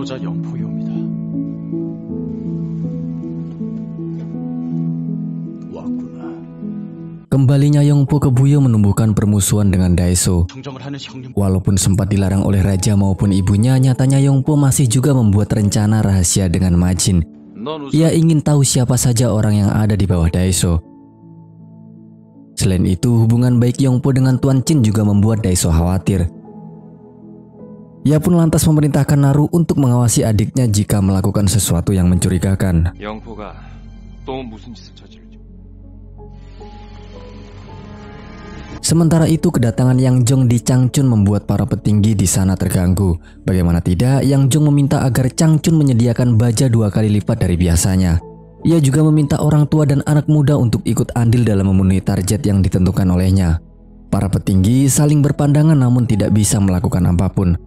소자 영포요입니다. 왔구나. Kembalinya Yongpo ke Buyo menumbuhkan permusuhan dengan Daeso. 정정을 하는 형님. Walaupun sempat dilarang oleh raja maupun ibunya, nyatanya Yongpo masih juga membuat rencana rahasia dengan Majin. 넌 Ia ingin tahu siapa saja orang yang ada di bawah Daeso. Selain itu, hubungan baik Yongpo dengan Tuan Chin juga membuat Daeso khawatir. Ia pun lantas memerintahkan Naru untuk mengawasi adiknya jika melakukan sesuatu yang mencurigakan. 영포가 또 무슨 짓을 저지를지. Sementara itu, kedatangan Yang Jong di Changchun membuat para petinggi di sana terganggu. Bagaimana tidak, Yang Jong meminta agar Changchun menyediakan baja 2 kali lipat dari biasanya. Ia juga meminta orang tua dan anak muda untuk ikut andil dalam memenuhi target yang ditentukan olehnya. Para petinggi saling berpandangan namun tidak bisa melakukan apapun.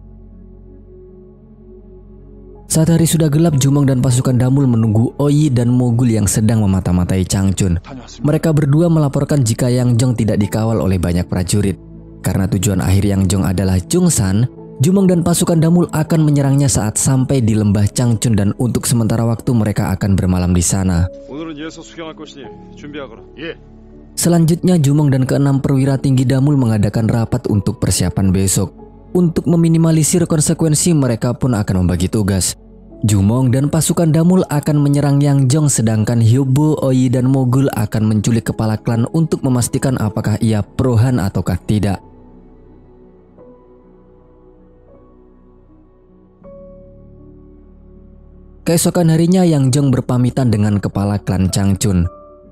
Saat hari sudah gelap, Jumong dan pasukan Damul menunggu Oyi dan Mogul yang sedang memata-matai Changchun. Mereka berdua melaporkan jika Yang Jong tidak dikawal oleh banyak prajurit. Karena tujuan akhir Yang Jong adalah Jongsan, Jumong dan pasukan Damul akan menyerangnya saat sampai di lembah Changchun dan untuk sementara waktu mereka akan bermalam di sana. Selanjutnya, Jumong dan ke-6 perwira tinggi Damul mengadakan rapat untuk persiapan besok. Untuk meminimalisir konsekuensi, mereka pun akan membagi tugas. Jumong dan pasukan Damul akan menyerang Yang Jong, sedangkan Hyobo, Oyi, dan Mogul akan menculik kepala klan untuk memastikan apakah ia pro Han ataukah tidak. Keesokan harinya, Yang Jong berpamitan dengan kepala klan Changchun.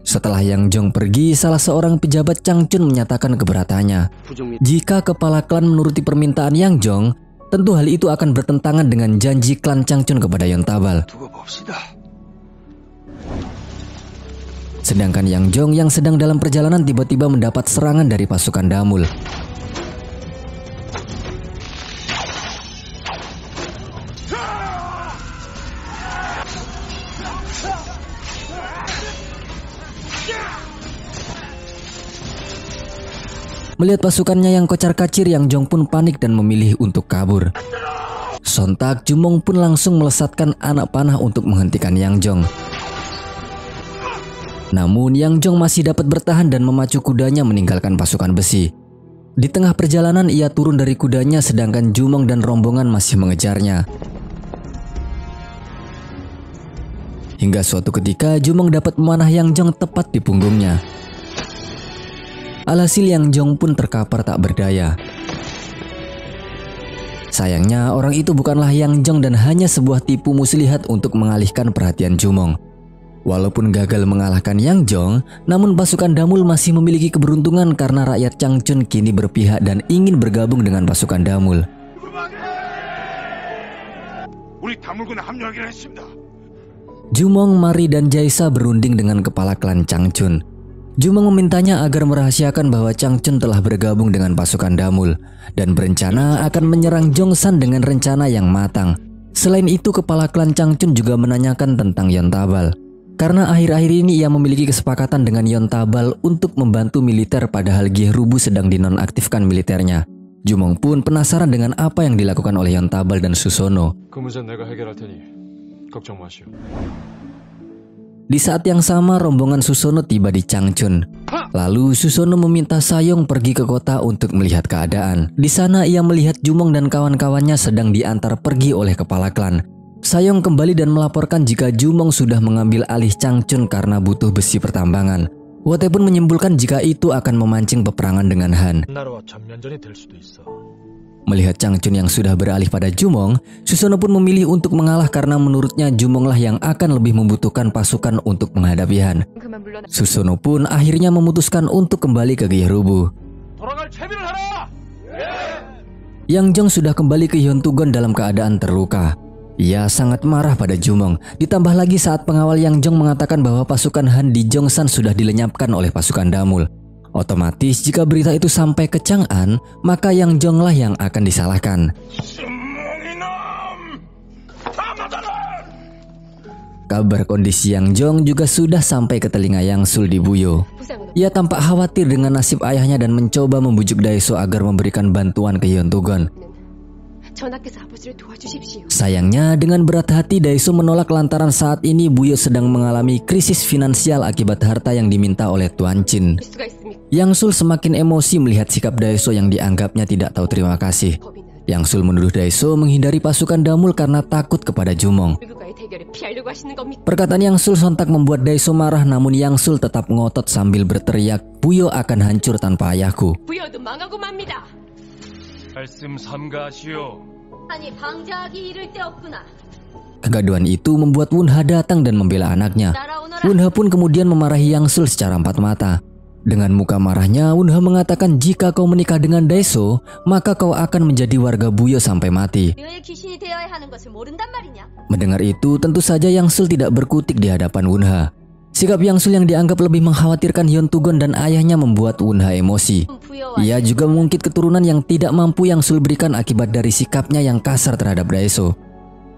Setelah Yang Jong pergi, salah seorang pejabat Changchun menyatakan keberatannya. Jika kepala klan menuruti permintaan Yang Jong, tentu hal itu akan bertentangan dengan janji klan Changchun kepada Yontabal. Sedangkan Yang Jong yang sedang dalam perjalanan tiba-tiba mendapat serangan dari pasukan Damul. Melihat pasukannya yang kocar-kacir, Yang Jong pun panik dan memilih untuk kabur. Sontak, Jumong pun langsung melesatkan anak panah untuk menghentikan Yang Jong. Namun Yang Jong masih dapat bertahan dan memacu kudanya meninggalkan pasukan besi. Di tengah perjalanan ia turun dari kudanya sedangkan Jumong dan rombongan masih mengejarnya. Hingga suatu ketika Jumong dapat memanah Yang Jong tepat di punggungnya. Alhasil Yang Jong pun terkapar tak berdaya. Sayangnya orang itu bukanlah Yang Jong dan hanya sebuah tipu muslihat untuk mengalihkan perhatian Jumong. Walaupun gagal mengalahkan Yang Jong, namun pasukan Damul masih memiliki keberuntungan karena rakyat Changchun kini berpihak dan ingin bergabung dengan pasukan Damul. Jumong, Mari, dan Jaisa berunding dengan kepala klan Changchun. Jumong memintanya agar merahasiakan bahwa Changchun telah bergabung dengan pasukan Damul dan berencana akan menyerang Jongsan dengan rencana yang matang. Selain itu, kepala klan Changchun juga menanyakan tentang Yontabal. Karena akhir-akhir ini ia memiliki kesepakatan dengan Yontabal untuk membantu militer padahal Gyerubu sedang dinonaktifkan militernya. Jumong pun penasaran dengan apa yang dilakukan oleh Yontabal dan Susono. Di saat yang sama, rombongan Susono tiba di Changchun. Lalu Susono meminta Sayong pergi ke kota untuk melihat keadaan. Di sana ia melihat Jumong dan kawan-kawannya sedang diantar pergi oleh kepala klan. Sayong kembali dan melaporkan jika Jumong sudah mengambil alih Changchun karena butuh besi pertambangan. Wote pun menyimpulkan jika itu akan memancing peperangan dengan Han. Melihat Changchun yang sudah beralih pada Jumong, Susono pun memilih untuk mengalah karena menurutnya Jumonglah yang akan lebih membutuhkan pasukan untuk menghadapi Han. Susono pun akhirnya memutuskan untuk kembali ke Gyerubu. Yang Jong sudah kembali ke Hyontugon dalam keadaan terluka. Ia sangat marah pada Jumong, ditambah lagi saat pengawal Yang Jong mengatakan bahwa pasukan Han di Jongsan sudah dilenyapkan oleh pasukan Damul. Otomatis jika berita itu sampai ke Chang'an, maka Yang Jong lah yang akan disalahkan. Kabar kondisi Yang Jong juga sudah sampai ke telinga Yang Sul di Buyo. Ia tampak khawatir dengan nasib ayahnya dan mencoba membujuk Daeso agar memberikan bantuan ke Yeon Tugon. 전하께서 아버지를 도와주십시오. Sayangnya dengan berat hati Daeso menolak lantaran saat ini Buyo sedang mengalami krisis finansial akibat harta yang diminta oleh Tuan Chin. 수가 있습니까? Yang Sul semakin emosi melihat sikap Daeso yang dianggapnya tidak tahu terima kasih. Yang Sul menuduh Daeso menghindari pasukan Damul karena takut kepada Jumong. 누구과의 대결을 피하려고 하시는 겁니까? Perkataan Yang Sul sontak membuat Daeso marah, namun Yang Sul tetap ngotot sambil berteriak, "Buyo akan hancur tanpa ayahku." 부여도 망하고 맙니다. 말씀 삼가하시오. 아니 방자하기 이를 데 없구나. Kegaduhan itu membuat Wunha datang dan membela anaknya. 날아오너라. Wunha pun kemudian memarahi Yang Sul secara empat mata. Dengan muka marahnya, Wunha mengatakan jika kau menikah dengan Daeso, maka kau akan menjadi warga Buyo sampai mati. 너의 귀신이 되어야 하는 것을 모른단 말이냐? Mendengar itu, tentu saja Yang Sul tidak berkutik di hadapan Wunha. Sikap Yang Sul yang dianggap lebih mengkhawatirkan Yeon Tugon dan ayahnya membuat Wunha emosi. 부여와 Ia juga mengungkit keturunan yang tidak mampu Yang Sul berikan akibat dari sikapnya yang kasar terhadap Daeso.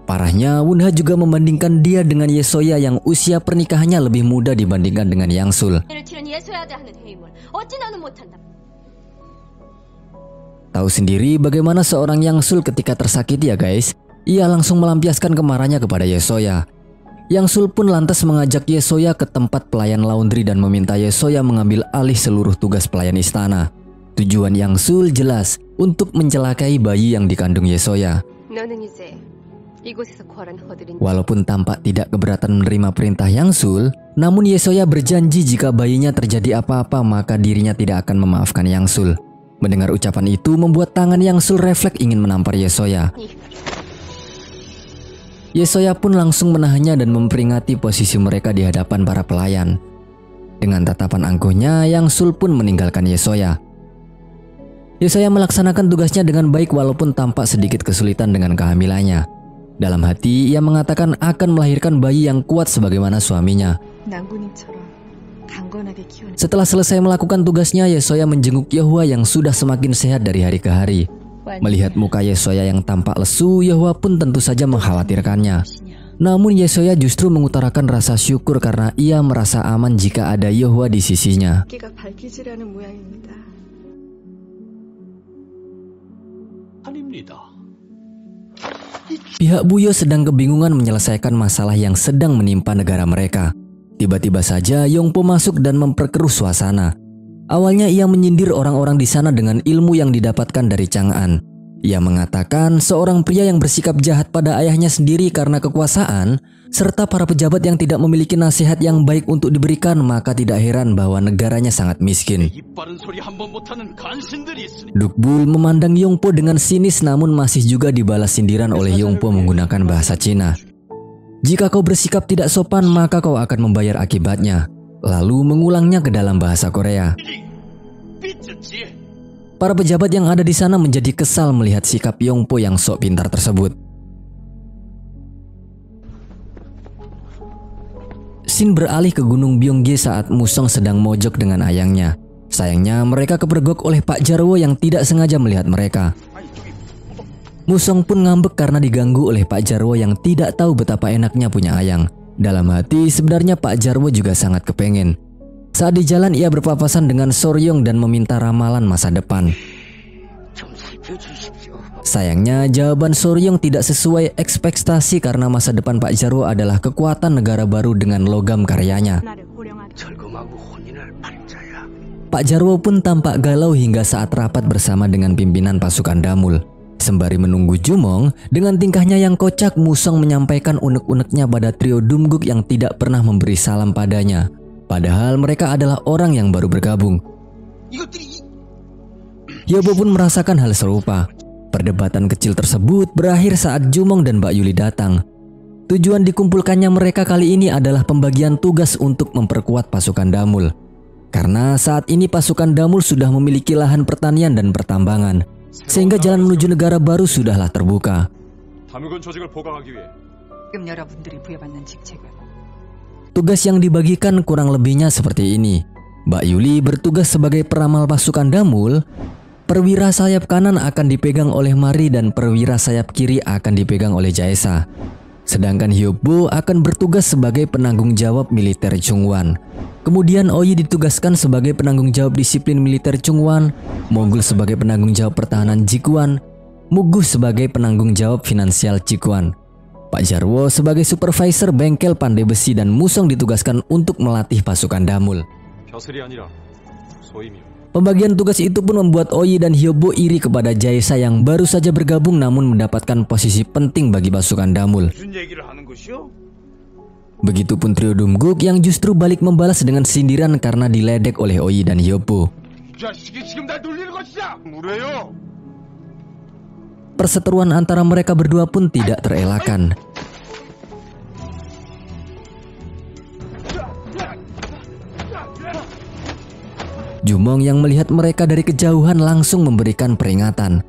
Parahnya, Wunha juga membandingkan dia dengan Yesoya yang usia pernikahannya lebih muda dibandingkan dengan Yang Sul. 를 치른 예소야대 하는 해임을 어찌 나는 못한다. Tahu sendiri bagaimana seorang Yang Sul ketika tersakiti ya guys. Ia langsung melampiaskan kemarahannya kepada Yesoya. Yang Sul pun lantas mengajak Yesoya ke tempat pelayan laundry dan meminta Yesoya mengambil alih seluruh tugas pelayan istana. Tujuan Yang Sul jelas, untuk mencelakai bayi yang dikandung Yesoya. 너는 이제 이곳에서 거란 허들인 Walaupun tampak tidak keberatan menerima perintah Yang Sul, namun Yesoya berjanji jika bayinya terjadi apa-apa maka dirinya tidak akan memaafkan Yang Sul. Mendengar ucapan itu membuat tangan Yang Sul refleks ingin menampar Yesoya. Yesoya pun langsung menahannya dan memperingati posisi mereka di hadapan para pelayan. Dengan tatapan angkuhnya, Yang Sul pun meninggalkan Yesoya. Yesoya melaksanakan tugasnya dengan baik walaupun tampak sedikit kesulitan dengan kehamilannya. Dalam hati, ia mengatakan akan melahirkan bayi yang kuat sebagaimana suaminya. 낭군님처럼 강건하게 키우는 Setelah selesai melakukan tugasnya, Yesoya menjenguk Yehua yang sudah semakin sehat dari hari ke hari. Melihat muka Yesoya yang tampak lesu, Yehua pun tentu saja mengkhawatirkannya. Namun Yesoya justru mengutarakan rasa syukur karena ia merasa aman jika ada Yehua di sisinya. 기가 밝히지라는 모양입니다. 아닙니다. Pihak Buyo sedang kebingungan menyelesaikan masalah yang sedang menimpa negara mereka. Tiba-tiba saja Yongpo masuk dan memperkeruh suasana. Awalnya ia menyindir orang-orang di sana dengan ilmu yang didapatkan dari Chang'an. Ia mengatakan seorang pria yang bersikap jahat pada ayahnya sendiri karena kekuasaan, serta para pejabat yang tidak memiliki nasihat yang baik untuk diberikan, maka tidak heran bahwa negaranya sangat miskin. 입 바른 소리 한 번 못하는 간신들이 있으니 Dukbul memandang Yongpo dengan sinis namun masih juga dibalas sindiran oleh Yongpo menggunakan bahasa Cina. Jika kau bersikap tidak sopan maka kau akan membayar akibatnya. Lalu mengulangnya ke dalam bahasa Korea. 삐졌지. Para pejabat yang ada di sana menjadi kesal melihat sikap Yongpo yang sok pintar tersebut. Shin beralih ke Gunung Byongge saat Musong sedang mojok dengan ayangnya. Sayangnya mereka kepergok oleh Pak Jarwo yang tidak sengaja melihat mereka. Musong pun ngambek karena diganggu oleh Pak Jarwo yang tidak tahu betapa enaknya punya ayang. Dalam hati sebenarnya Pak Jarwo juga sangat kepengen. Saat di jalan ia berpapasan dengan Soryong dan meminta ramalan masa depan. Sayangnya jawaban Soryong tidak sesuai ekspektasi karena masa depan Pak Jarwo adalah kekuatan negara baru dengan logam karyanya. 철검하고 혼인할 팔자야. Pak Jarwo pun tampak galau hingga saat rapat bersama dengan pimpinan pasukan Damul. Sembari menunggu Jumong, dengan tingkahnya yang kocak, Musong menyampaikan unek-uneknya pada trio Dumguk yang tidak pernah memberi salam padanya. Padahal mereka adalah orang yang baru bergabung. Hyobo pun merasakan hal serupa. Perdebatan kecil tersebut berakhir saat Jumong dan Mbak Yuli datang. Tujuan dikumpulkannya mereka kali ini adalah pembagian tugas untuk memperkuat pasukan Damul. Karena saat ini pasukan Damul sudah memiliki lahan pertanian dan pertambangan, sehingga jalan menuju negara baru sudahlah terbuka. 담유군 조직을 보강하기 위해 지금 여러분들이 부여받는 직책은 Tugas yang dibagikan kurang lebihnya seperti ini. Mbak Yuli bertugas sebagai peramal pasukan Damul. Perwira sayap kanan akan dipegang oleh Mari dan perwira sayap kiri akan dipegang oleh Jaesa. Sedangkan Hyobo akan bertugas sebagai penanggung jawab militer Chungwan. Kemudian Oyi ditugaskan sebagai penanggung jawab disiplin militer Chungwan, Mogul sebagai penanggung jawab pertahanan Jikuan, Muguh sebagai penanggung jawab finansial Jikuan. Pak Jarwo sebagai supervisor bengkel pandai besi dan Musong ditugaskan untuk melatih pasukan Damul. 벼슬이 아니라 소임이요. Pembagian tugas itu pun membuat Oyi dan Hyobo iri kepada Jaesa yang baru saja bergabung namun mendapatkan posisi penting bagi pasukan Damul. 무슨 얘기를 하는 것이요? Begitupun trio Dumguk yang justru balik membalas dengan sindiran karena diledek oleh Oyi dan Hyobo. 이 자식이 지금 날 놀리는 것이야. 뭐래요? Perseteruan antara mereka berdua pun tidak terelakkan. Jumong yang melihat mereka dari kejauhan langsung memberikan peringatan.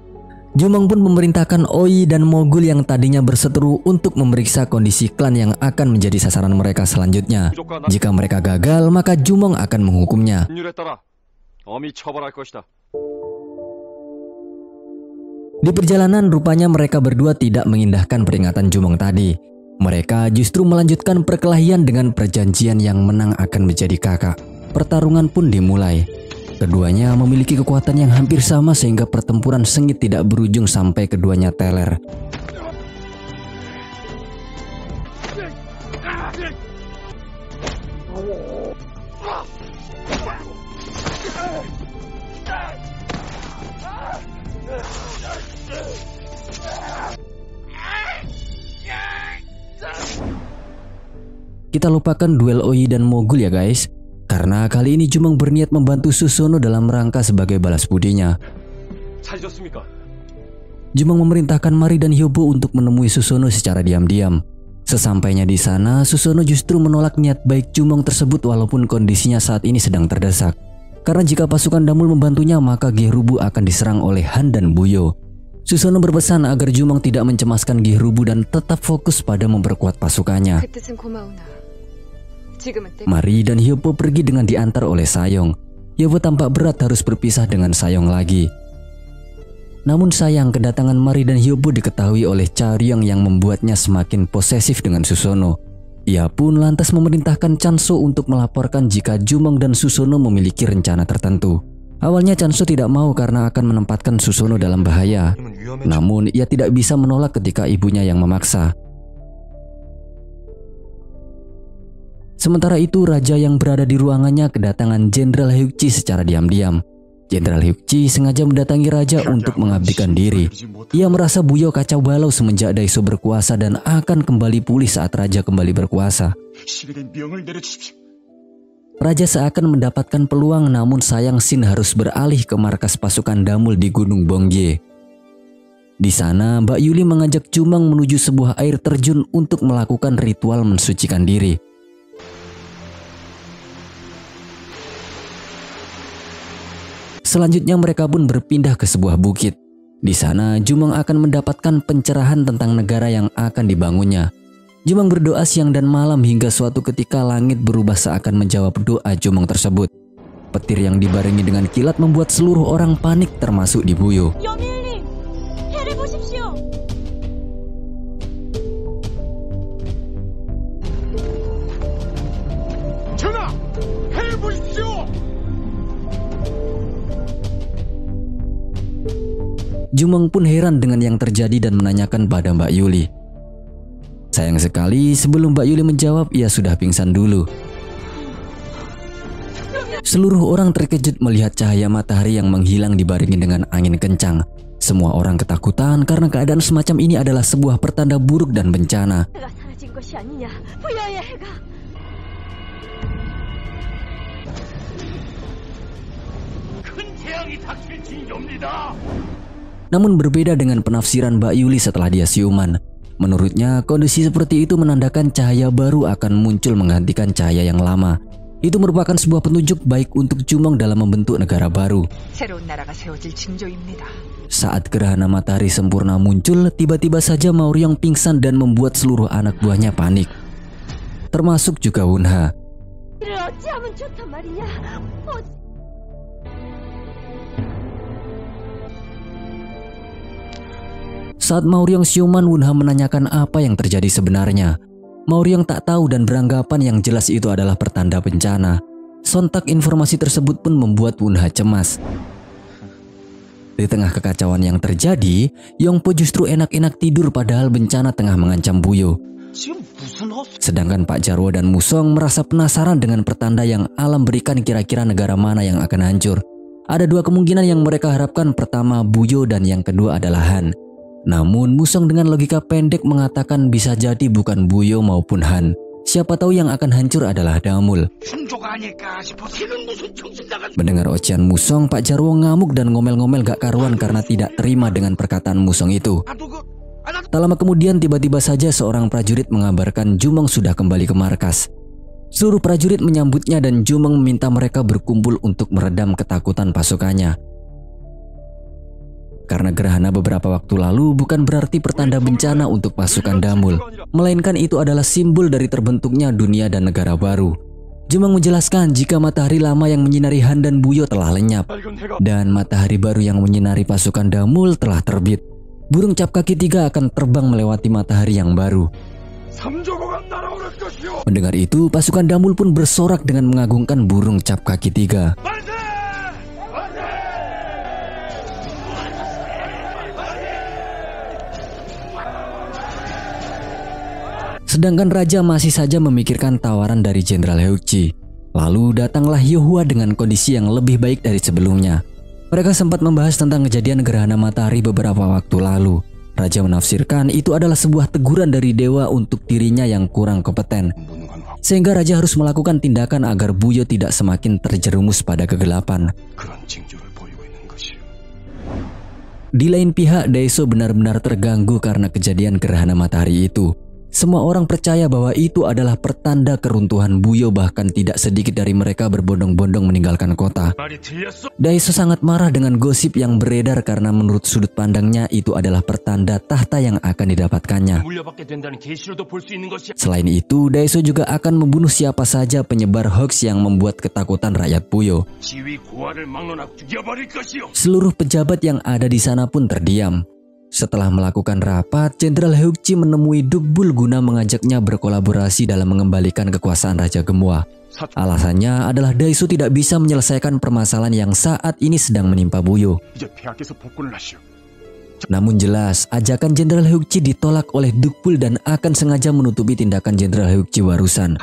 Jumong pun memerintahkan Oyi dan Mogul yang tadinya berseteru untuk memeriksa kondisi klan yang akan menjadi sasaran mereka selanjutnya. Jika mereka gagal, maka Jumong akan menghukumnya. 법률에 따라 엄히 처벌할 것이다. Di perjalanan rupanya mereka berdua tidak mengindahkan peringatan Jumong tadi. Mereka justru melanjutkan perkelahian dengan perjanjian yang menang akan menjadi kakak. Pertarungan pun dimulai. Keduanya memiliki kekuatan yang hampir sama sehingga pertempuran sengit tidak berujung sampai keduanya teler. Kita lupakan duel Oyi dan Mogul ya guys. Karena kali ini Jumong berniat membantu Susono dalam rangka sebagai balas budinya. 잘 졌습니까? Jumong memerintahkan Mari dan Hyobo untuk menemui Susono secara diam-diam. Sesampainya di sana, Susono justru menolak niat baik Jumong tersebut walaupun kondisinya saat ini sedang terdesak. Karena jika pasukan Damul membantunya, maka Gihrubu akan diserang oleh Han dan Buyo. Susono berpesan agar Jumong tidak mencemaskan Gihrubu dan tetap fokus pada memperkuat pasukannya. 그 뜻은 고마우나 지금은 때 Mari dan Hyobo pergi dengan diantar oleh Sayong. Hyobo tampak berat harus berpisah dengan Sayong lagi. Namun sayang, kedatangan Mari dan Hyobo diketahui oleh Charyong yang membuatnya semakin posesif dengan Susono. Ia pun lantas memerintahkan Chanso untuk melaporkan jika Jumong dan Susono memiliki rencana tertentu. Awalnya Chanso tidak mau karena akan menempatkan Susono dalam bahaya. Namun ia tidak bisa menolak ketika ibunya yang memaksa. Sementara itu, raja yang berada di ruangannya kedatangan Jenderal Hyukji secara diam-diam. Jenderal Hyukji sengaja mendatangi raja untuk mengabdikan diri. Ia merasa Buyo kacau balau semenjak Daiso berkuasa dan akan kembali pulih saat raja kembali berkuasa. Raja seakan mendapatkan peluang, namun sayang Shin harus beralih ke markas pasukan Damul di Gunung Bongye. Di sana, Mbak Yuli mengajak Jumong menuju sebuah air terjun untuk melakukan ritual mensucikan diri. Selanjutnya mereka pun berpindah ke sebuah bukit. Di sana Jumong akan mendapatkan pencerahan tentang negara yang akan dibangunnya. Jumong berdoa siang dan malam hingga suatu ketika langit berubah seakan menjawab doa Jumong tersebut. Petir yang dibarengi dengan kilat membuat seluruh orang panik termasuk di Buyo. 여밀님, 해를 보십시오. 전하! 해를 보십시오! Jumong pun heran dengan yang terjadi dan menanyakan pada Mbak Yuli. Sayang sekali, sebelum Mbak Yuli menjawab, ia sudah pingsan dulu. Seluruh orang terkejut melihat cahaya matahari yang menghilang dibarengi dengan angin kencang. Semua orang ketakutan karena keadaan semacam ini adalah sebuah pertanda buruk dan bencana. 해가 사라진 것이 아니냐. 부여의 해가. 큰 재앙이 닥칠 징조입니다. Namun berbeda dengan penafsiran Mbak Yuli setelah dia siuman. Menurutnya, kondisi seperti itu menandakan cahaya baru akan muncul menggantikan cahaya yang lama. Itu merupakan sebuah petunjuk baik untuk Jumong dalam membentuk negara baru. 새로운 나라가 세워질 징조입니다. Saat gerhana matahari sempurna muncul, tiba-tiba saja Maoryong pingsan dan membuat seluruh anak buahnya panik. Termasuk juga Wunha. 이를 어찌하면 좋단 말이냐. Saat Maoryong siuman, Wunha menanyakan apa yang terjadi sebenarnya. Maoryong tak tahu dan beranggapan yang jelas itu adalah pertanda bencana. Sontak informasi tersebut pun membuat Wunha cemas. Di tengah kekacauan yang terjadi, Yongpo justru enak-enak tidur padahal bencana tengah mengancam Buyo. Sedangkan Pak Jarwo dan Musong merasa penasaran dengan pertanda yang alam berikan, kira-kira negara mana yang akan hancur. Ada dua kemungkinan yang mereka harapkan, pertama Buyo dan yang kedua adalah Han. Namun Musong dengan logika pendek mengatakan bisa jadi bukan Buyo maupun Han. Siapa tahu yang akan hancur adalah Damul. Mendengar ocehan Musong, Pak Jarwo ngamuk dan ngomel-ngomel gak karuan karena tidak terima dengan perkataan Musong itu. Tak lama kemudian tiba-tiba saja seorang prajurit mengabarkan Jumong sudah kembali ke markas. Seluruh prajurit menyambutnya dan Jumong meminta mereka berkumpul untuk meredam ketakutan pasukannya. Karena gerhana beberapa waktu lalu bukan berarti pertanda bencana untuk pasukan Damul, melainkan itu adalah simbol dari terbentuknya dunia dan negara baru. Jumong menjelaskan jika matahari lama yang menyinari Han dan Buyo telah lenyap, dan matahari baru yang menyinari pasukan Damul telah terbit. Burung cap kaki 3 akan terbang melewati matahari yang baru. Mendengar itu, pasukan Damul pun bersorak dengan mengagungkan burung cap kaki 3. Sedangkan raja masih saja memikirkan tawaran dari Jenderal Heukji. Lalu datanglah Yohua dengan kondisi yang lebih baik dari sebelumnya. Mereka sempat membahas tentang kejadian gerhana matahari beberapa waktu lalu. Raja menafsirkan itu adalah sebuah teguran dari dewa untuk dirinya yang kurang kompeten. Sehingga raja harus melakukan tindakan agar Buyo tidak semakin terjerumus pada kegelapan. Di lain pihak, Daeso benar-benar terganggu karena kejadian gerhana matahari itu. Semua orang percaya bahwa itu adalah pertanda keruntuhan Buyo, bahkan tidak sedikit dari mereka berbondong-bondong meninggalkan kota. Daeso sangat marah dengan gosip yang beredar karena menurut sudut pandangnya itu adalah pertanda tahta yang akan didapatkannya. Selain itu, Daeso juga akan membunuh siapa saja penyebar hoax yang membuat ketakutan rakyat Buyo. Seluruh pejabat yang ada di sana pun terdiam. Setelah melakukan rapat, Jenderal Heukji menemui Dukbul guna mengajaknya berkolaborasi dalam mengembalikan kekuasaan Raja Gemua. Alasannya adalah Daeso tidak bisa menyelesaikan permasalahan yang saat ini sedang menimpa Buyo. Namun jelas, ajakan Jenderal Heukji ditolak oleh Dukbul dan akan sengaja menutupi tindakan Jenderal Heukji barusan.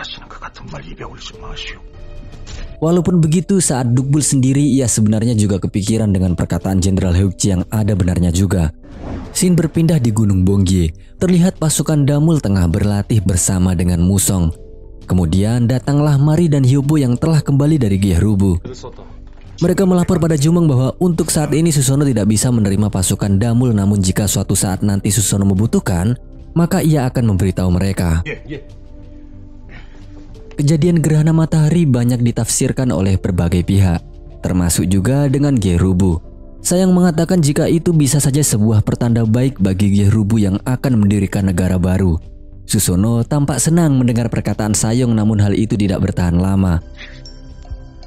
Walaupun begitu, saat Dukbul sendiri ia sebenarnya juga kepikiran dengan perkataan Jenderal Heukji yang ada benarnya juga. Scene berpindah di Gunung Bongye. Terlihat pasukan Damul tengah berlatih bersama dengan Musong. Kemudian datanglah Mari dan Hyobo yang telah kembali dari Gyerubu. Mereka melapor pada Jumong bahwa untuk saat ini Susono tidak bisa menerima pasukan Damul, namun jika suatu saat nanti Susono membutuhkan, maka ia akan memberitahu mereka. Kejadian gerhana matahari banyak ditafsirkan oleh berbagai pihak, termasuk juga dengan Gyerubu. Sayang mengatakan jika itu bisa saja sebuah pertanda baik bagi Gyerubu yang akan mendirikan negara baru. Susono tampak senang mendengar perkataan Sayong, namun hal itu tidak bertahan lama.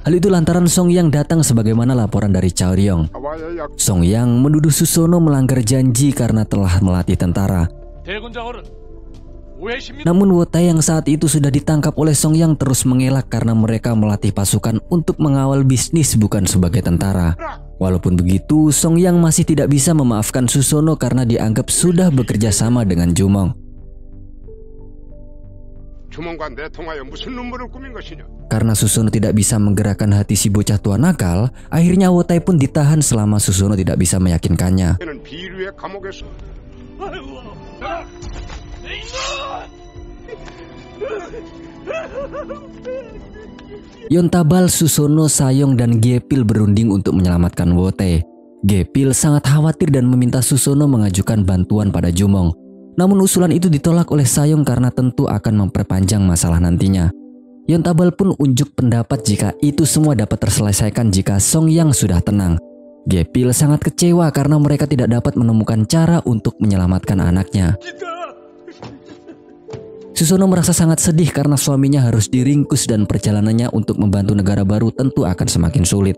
Hal itu lantaran Songyang datang sebagaimana laporan dari Chaoryong. Songyang menuduh Susono melanggar janji karena telah melatih tentara. Namun Wotai yang saat itu sudah ditangkap oleh Songyang terus mengelak karena mereka melatih pasukan untuk mengawal bisnis bukan sebagai tentara. Walaupun begitu, Songyang masih tidak bisa memaafkan Susono karena dianggap sudah bekerja sama dengan Jumong. Karena Susono tidak bisa menggerakkan hati si bocah tua nakal, akhirnya Wotai pun ditahan selama Susono tidak bisa meyakinkannya. Yontabal, Susono, Sayong, dan Gepil berunding untuk menyelamatkan Wotai. Gepil sangat khawatir dan meminta Susono mengajukan bantuan pada Jumong. Namun usulan itu ditolak oleh Sayong karena tentu akan memperpanjang masalah nantinya. Yontabal pun unjuk pendapat jika itu semua dapat terselesaikan jika Songyang sudah tenang. Gepil sangat kecewa karena mereka tidak dapat menemukan cara untuk menyelamatkan anaknya. Susono merasa sangat sedih karena suaminya harus diringkus dan perjalanannya untuk membantu negara baru tentu akan semakin sulit.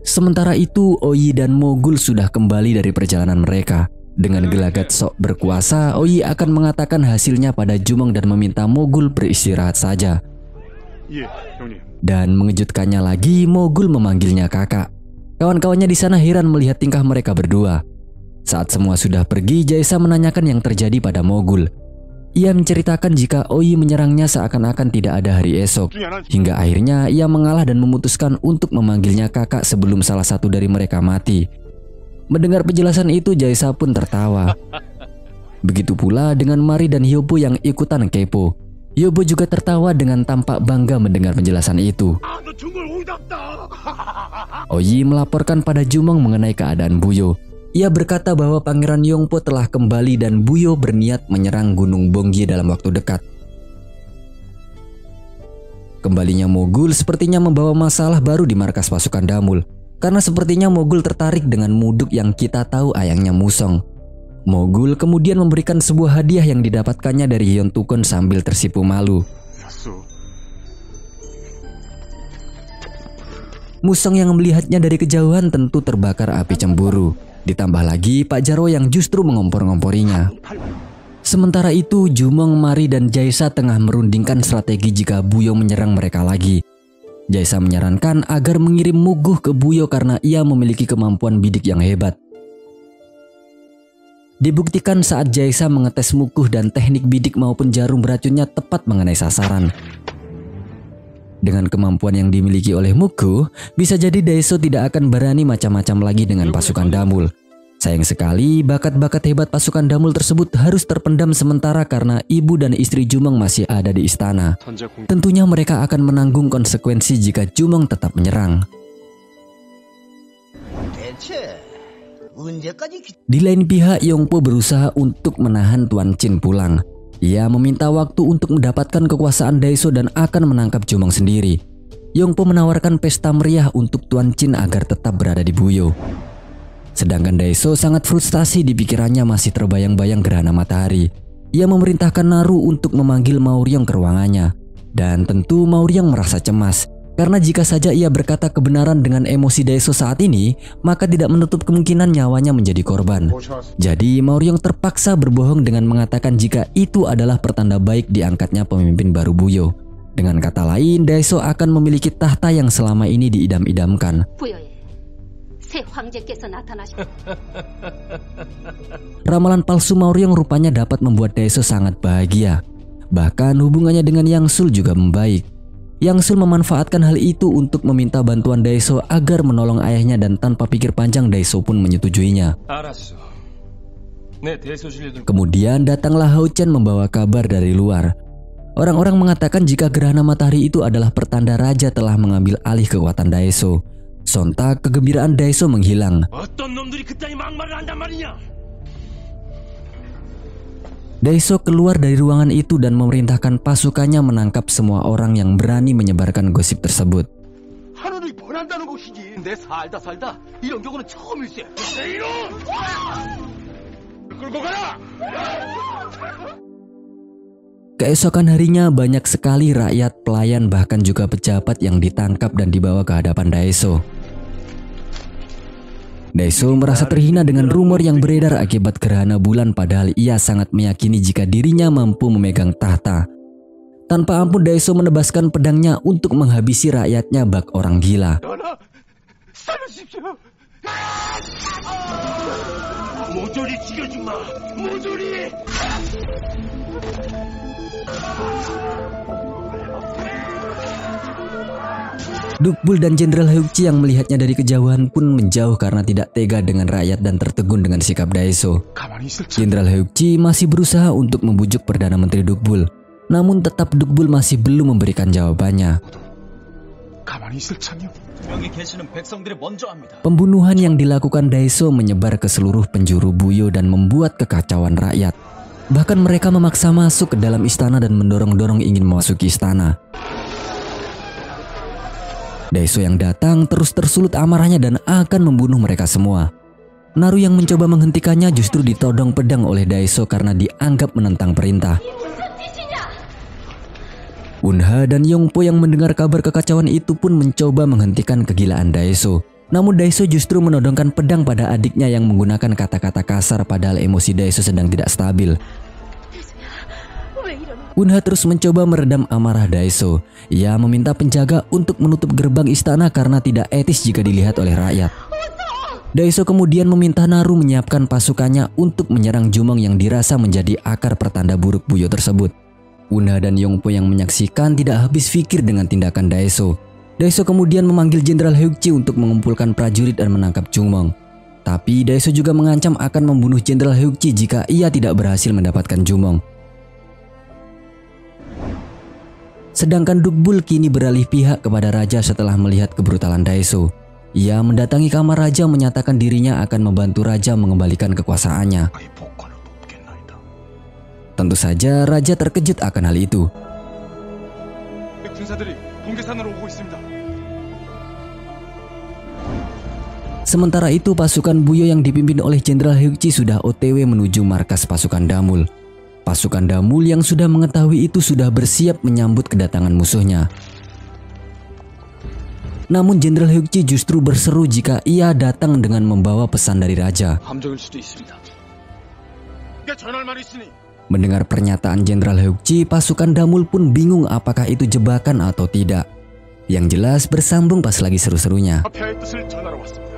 Sementara itu, Oyi dan Mogul sudah kembali dari perjalanan mereka. Dengan gelagat sok berkuasa, Oyi akan mengatakan hasilnya pada Jumong dan meminta Mogul beristirahat saja. 예, 형님. Dan mengejutkannya lagi, Mogul memanggilnya kakak. Kawan-kawannya di sana heran melihat tingkah mereka berdua. Saat semua sudah pergi, Jaisa menanyakan yang terjadi pada Mogul. Ia menceritakan jika Oyi menyerangnya seakan-akan tidak ada hari esok. Hingga akhirnya ia mengalah dan memutuskan untuk memanggilnya kakak sebelum salah satu dari mereka mati. Mendengar penjelasan itu, Jaisa pun tertawa. Begitu pula dengan Mari dan Hyobo yang ikutan kepo. Hyobo juga tertawa dengan tampak bangga mendengar penjelasan itu. 너 정말 오답다. Oyi melaporkan pada Jumong mengenai keadaan Buyo. Ia berkata bahwa Pangeran Yongpo telah kembali dan Buyo berniat menyerang Gunung Bongye dalam waktu dekat. Kembalinya Mogul sepertinya membawa masalah baru di markas pasukan Damul. Karena sepertinya Mogul tertarik dengan muduk yang kita tahu ayangnya Musong. Mogul kemudian memberikan sebuah hadiah yang didapatkannya dari Hyon Tukon sambil tersipu malu. Musong yang melihatnya dari kejauhan tentu terbakar api cemburu. Ditambah lagi Pak Jarwo yang justru mengompor-ngomporinya. Sementara itu, Jumong, Mari, dan Jaisa tengah merundingkan strategi jika Buyo menyerang mereka lagi. Jaisa menyarankan agar mengirim Muguh ke Buyo karena ia memiliki kemampuan bidik yang hebat. Dibuktikan saat Jaisa mengetes Muguh dan teknik bidik maupun jarum beracunnya tepat mengenai sasaran. Dengan kemampuan yang dimiliki oleh Muguh, bisa jadi Daeso tidak akan berani macam-macam lagi dengan pasukan Damul. Sayang sekali, bakat-bakat hebat pasukan Damul tersebut harus terpendam sementara karena ibu dan istri Jumong masih ada di istana. Tentunya mereka akan menanggung konsekuensi jika Jumong tetap menyerang. Di lain pihak, Yongpo berusaha untuk menahan Tuan Chin pulang. Ia meminta waktu untuk mendapatkan kekuasaan Daeso dan akan menangkap Jumong sendiri. Yongpo menawarkan pesta meriah untuk Tuan Chin agar tetap berada di Buyo. Sedangkan Daeso sangat frustasi, di pikirannya masih terbayang-bayang gerhana matahari. Ia memerintahkan Naru untuk memanggil Maoryong ke ruangannya. Dan tentu Maoryong merasa cemas. Karena jika saja ia berkata kebenaran dengan emosi Daeso saat ini, maka tidak menutup kemungkinan nyawanya menjadi korban. Jadi Maoryong terpaksa berbohong dengan mengatakan jika itu adalah pertanda baik diangkatnya pemimpin baru Buyo. Dengan kata lain, Daeso akan memiliki tahta yang selama ini diidam-idamkan. Ramalan palsu Maoryong rupanya dapat membuat Daeso sangat bahagia. Bahkan hubungannya dengan Yang Sul juga membaik. Yang Sul memanfaatkan hal itu untuk meminta bantuan Daeso agar menolong ayahnya dan tanpa pikir panjang Daeso pun menyetujuinya. Kemudian datanglah Hao Chen membawa kabar dari luar. Orang-orang mengatakan jika gerhana matahari itu adalah pertanda raja telah mengambil alih kekuatan Daeso. Sontak kegembiraan Daeso menghilang. Daeso keluar dari ruangan itu dan memerintahkan pasukannya menangkap semua orang yang berani menyebarkan gosip tersebut. Keesokan harinya banyak sekali rakyat, pelayan, bahkan juga pejabat yang ditangkap dan dibawa ke hadapan Daeso. Daeso merasa terhina dengan rumor yang beredar akibat gerhana bulan, padahal ia sangat meyakini jika dirinya mampu memegang tahta. Tanpa ampun Daeso menebaskan pedangnya untuk menghabisi rakyatnya bak orang gila. Dukbul dan Jenderal Heukji yang melihatnya dari kejauhan pun menjauh karena tidak tega dengan rakyat dan tertegun dengan sikap Daeso. Jenderal Heukji masih berusaha untuk membujuk Perdana Menteri Dukbul, namun tetap Dukbul masih belum memberikan jawabannya. Pembunuhan yang dilakukan Daeso menyebar ke seluruh penjuru Buyo dan membuat kekacauan rakyat. Bahkan mereka memaksa masuk ke dalam istana dan mendorong-dorong ingin memasuki istana. Daeso yang datang terus tersulut amarahnya dan akan membunuh mereka semua. Naru yang mencoba menghentikannya justru ditodong pedang oleh Daeso karena dianggap menentang perintah. Unha dan Yongpo yang mendengar kabar kekacauan itu pun mencoba menghentikan kegilaan Daeso. Namun Daeso justru menodongkan pedang pada adiknya yang menggunakan kata-kata kasar padahal emosi Daeso sedang tidak stabil. 왜 이러는 Wonha terus mencoba meredam amarah Daeso. Ia meminta penjaga untuk menutup gerbang istana karena tidak etis jika dilihat oleh rakyat. Daeso kemudian meminta Naru menyiapkan pasukannya untuk menyerang Jumong yang dirasa menjadi akar pertanda buruk Buyo tersebut. Wonha dan Yongpo yang menyaksikan tidak habis pikir dengan tindakan Daeso. Daeso kemudian memanggil Jenderal Heukji untuk mengumpulkan prajurit dan menangkap Jumong. Tapi Daeso juga mengancam akan membunuh Jenderal Heukji jika ia tidak berhasil mendapatkan Jumong. Sedangkan Dukbul kini beralih pihak kepada raja setelah melihat kebrutalan Daeso. Ia mendatangi kamar raja menyatakan dirinya akan membantu raja mengembalikan kekuasaannya. Tentu saja raja terkejut akan hal itu. 군사들이 동계산으로 오고 있습니다. Sementara itu pasukan Buyo yang dipimpin oleh Jenderal Heukji sudah OTW menuju markas pasukan Damul. Pasukan Damul yang sudah mengetahui itu sudah bersiap menyambut kedatangan musuhnya. Namun Jenderal Heukji justru berseru jika ia datang dengan membawa pesan dari raja. 함정일 수도 있습니다. 이게 전할만 있으니 Mendengar pernyataan Jenderal Heukji, pasukan Damul pun bingung apakah itu jebakan atau tidak. Yang jelas bersambung pas lagi seru-serunya. 폐하의 뜻을 전하러 왔습니다.